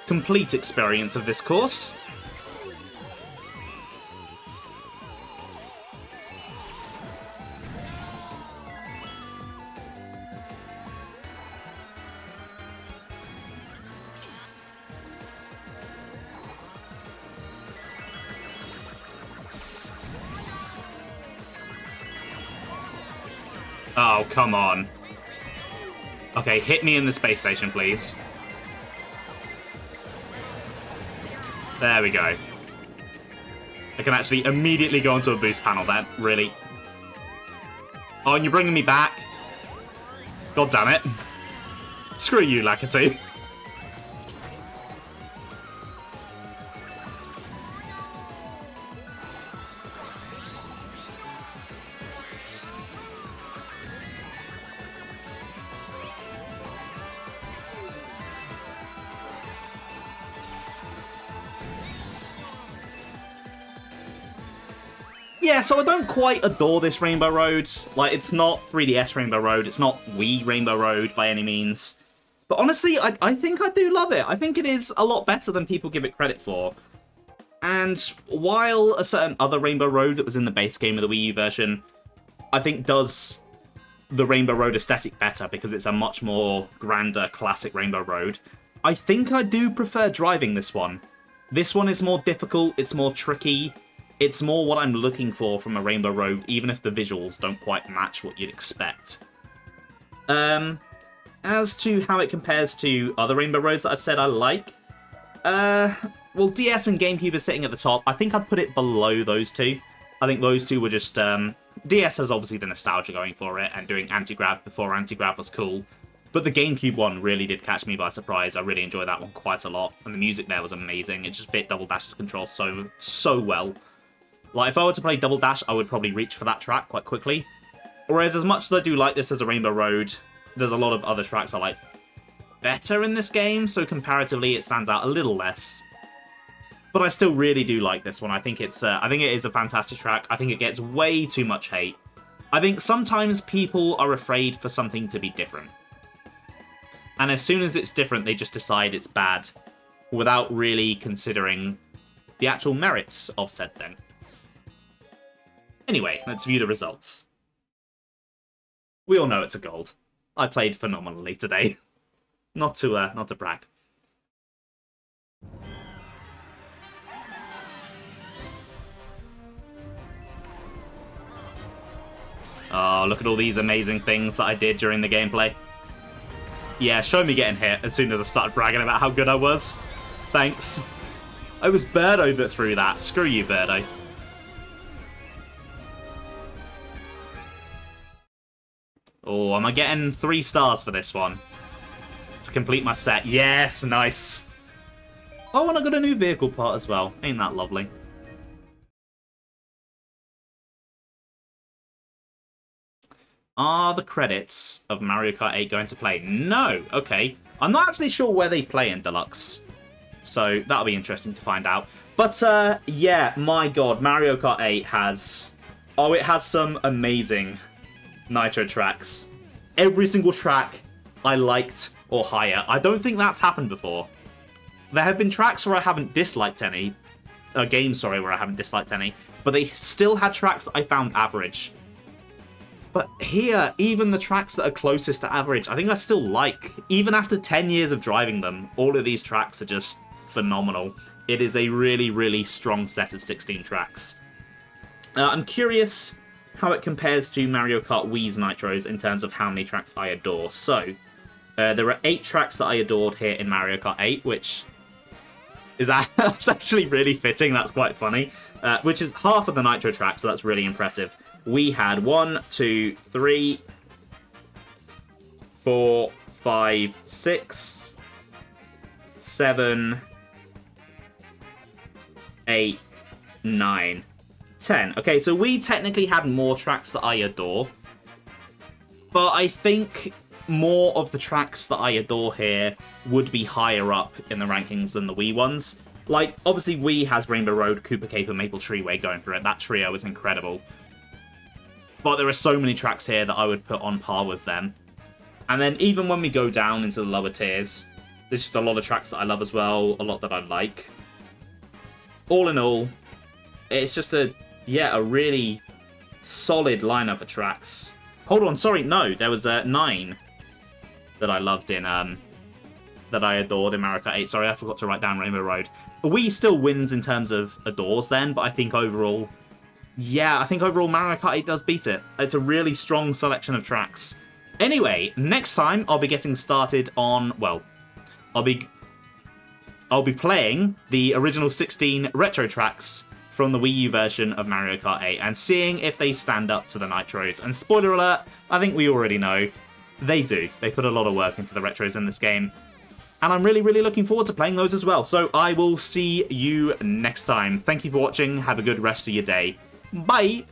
complete experience of this course. Oh, come on. Okay, hit me in the space station, please. There we go. I can actually immediately go into a boost panel then, really. Oh, and you're bringing me back? God damn it. Screw you, Lakitu. Yeah, so I don't quite adore this Rainbow Road. Like, it's not 3DS Rainbow Road. It's not Wii Rainbow Road by any means. But honestly, I think I do love it. I think it is a lot better than people give it credit for. And while a certain other Rainbow Road that was in the base game of the Wii U version, I think does the Rainbow Road aesthetic better because it's a much more grander classic Rainbow Road, I think I do prefer driving this one. This one is more difficult, it's more tricky, it's more what I'm looking for from a Rainbow Road, even if the visuals don't quite match what you'd expect. As to how it compares to other Rainbow Roads that I've said I like, well, DS and GameCube are sitting at the top. I think I'd put it below those two. I think those two were just... DS has obviously the nostalgia going for it, and doing anti-grav before anti-grav was cool. But the GameCube one really did catch me by surprise. I really enjoyed that one quite a lot, and the music there was amazing. It just fit Double Dash's control so well. Like, if I were to play Double Dash, I would probably reach for that track quite quickly. Whereas, as much as I do like this as a Rainbow Road, there's a lot of other tracks I like better in this game, so comparatively it stands out a little less. But I still really do like this one. I think it is a fantastic track. I think it gets way too much hate. I think sometimes people are afraid for something to be different. And as soon as it's different, they just decide it's bad without really considering the actual merits of said thing. Anyway, let's view the results. We all know it's a gold. I played phenomenally today. Not to brag. Oh, look at all these amazing things that I did during the gameplay. Yeah, show me getting hit as soon as I started bragging about how good I was. Thanks. I was Birdo that threw that. Screw you, Birdo. Oh, am I getting 3 stars for this one? To complete my set. Yes, nice. Oh, and I got a new vehicle part as well. Ain't that lovely? Are the credits of Mario Kart 8 going to play? No. Okay. I'm not actually sure where they play in Deluxe. So that'll be interesting to find out. But, yeah, my god, Mario Kart 8 has... Oh, it has some amazing Nitro tracks. Every single track I liked or higher. I don't think that's happened before. There have been tracks where I haven't disliked any. Games, sorry, where I haven't disliked any. But they still had tracks that I found average. But here, even the tracks that are closest to average, I think I still like. Even after 10 years of driving them, all of these tracks are just phenomenal. It is a really, really strong set of 16 tracks. I'm curious how it compares to Mario Kart Wii's Nitros in terms of how many tracks I adore. So, there are 8 tracks that I adored here in Mario Kart 8, which is that's actually really fitting. That's quite funny. Which is half of the Nitro track, so that's really impressive. We had 1, 2, 3, 4, 5, 6, 7, 8, 9, 10. Okay, so we technically had more tracks that I adore. But I think more of the tracks that I adore here would be higher up in the rankings than the Wii ones. Like, obviously Wii has Rainbow Road, Koopa Cape, and Maple Treeway going for it. That trio is incredible. But there are so many tracks here that I would put on par with them. And then even when we go down into the lower tiers, there's just a lot of tracks that I love as well, a lot that I like. All in all, it's just a really solid lineup of tracks. Hold on, sorry, no, there was 9 that I loved in, that I adored in Mario Kart 8. Sorry, I forgot to write down Rainbow Road. Wii still wins in terms of adores then, but I think overall... Yeah, I think overall Mario Kart 8 does beat it. It's a really strong selection of tracks. Anyway, next time I'll be getting started on, well, I'll be playing the original 16 retro tracks from the Wii U version of Mario Kart 8 and seeing if they stand up to the Nitros. And spoiler alert, I think we already know, they do. They put a lot of work into the retros in this game. And I'm really, really looking forward to playing those as well. So I will see you next time. Thank you for watching. Have a good rest of your day. Bye!